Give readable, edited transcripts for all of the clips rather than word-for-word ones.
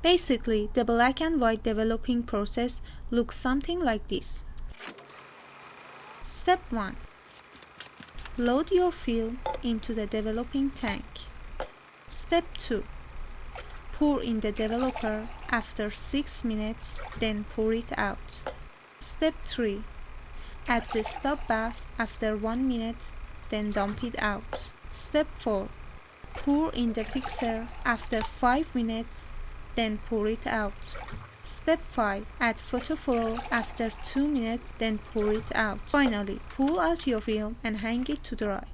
Basically, the black and white developing process looks something like this. Step 1. Load your film into the developing tank. Step 2. Pour in the developer after 6 minutes, then pour it out. Step 3. Add the stop bath after 1 minute, then dump it out. Step 4. Pour in the fixer after 5 minutes, then pour it out. Step 5. Add photo flow after 2 minutes, then pour it out. Finally, pull out your film and hang it to dry.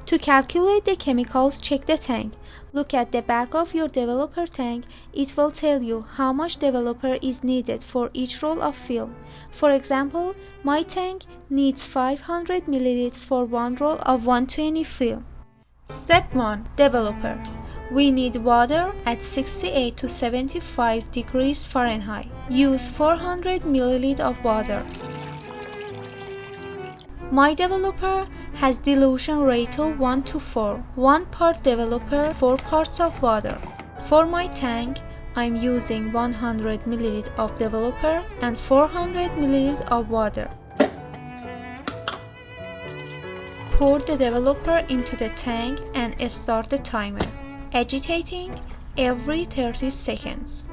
To calculate the chemicals, check the tank. Look at the back of your developer tank. It will tell you how much developer is needed for each roll of film. For example, my tank needs 500 ml for one roll of 120 film. Step 1. Developer. We need water at 68 to 75 degrees Fahrenheit. Use 400 ml of water. My developer has dilution ratio 1 to 4. 1 part developer, 4 parts of water. For my tank, I'm using 100 ml of developer and 400 ml of water. Pour the developer into the tank and start the timer, agitating every 30 seconds.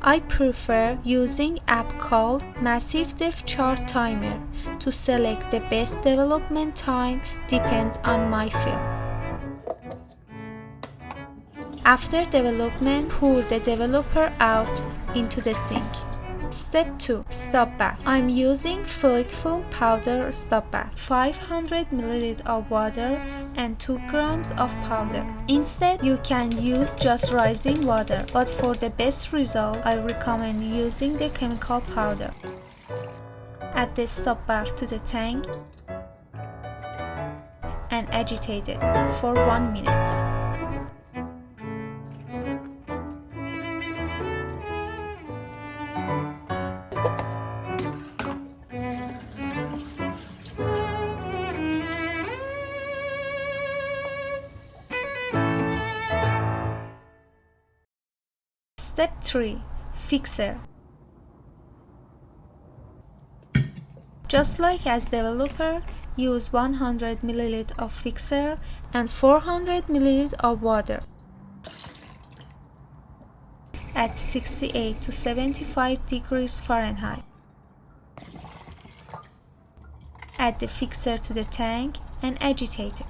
I prefer using app called Massive Depth Chart Timer to select the best development time depends on my film. After development, pour the developer out into the sink. Step 2. Stop bath. I'm using Flick Film Powder Stop Bath, 500 ml of water and 2 grams of powder. Instead, you can use just rising water, but for the best result, I recommend using the chemical powder. Add the stop bath to the tank and agitate it for 1 minute. Step 3. Fixer. Just like as developer, use 100 ml of fixer and 400 ml of water. At 68 to 75 degrees Fahrenheit. Add the fixer to the tank and agitate it.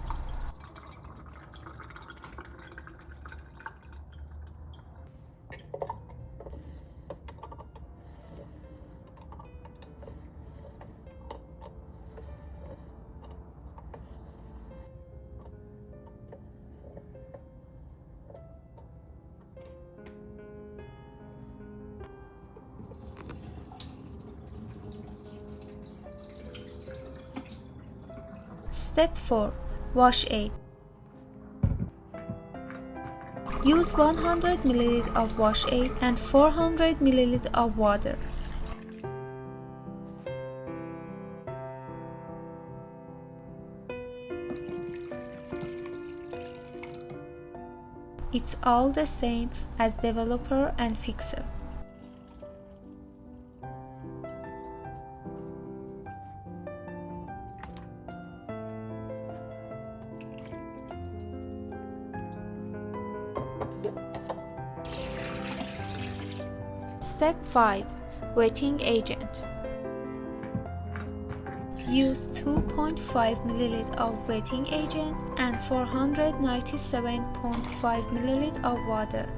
Step 4. Wash aid. Use 100 ml of wash aid and 400 ml of water. It's all the same as developer and fixer. Step 5. Wetting agent. Use 2.5 ml of wetting agent and 497.5 ml of water.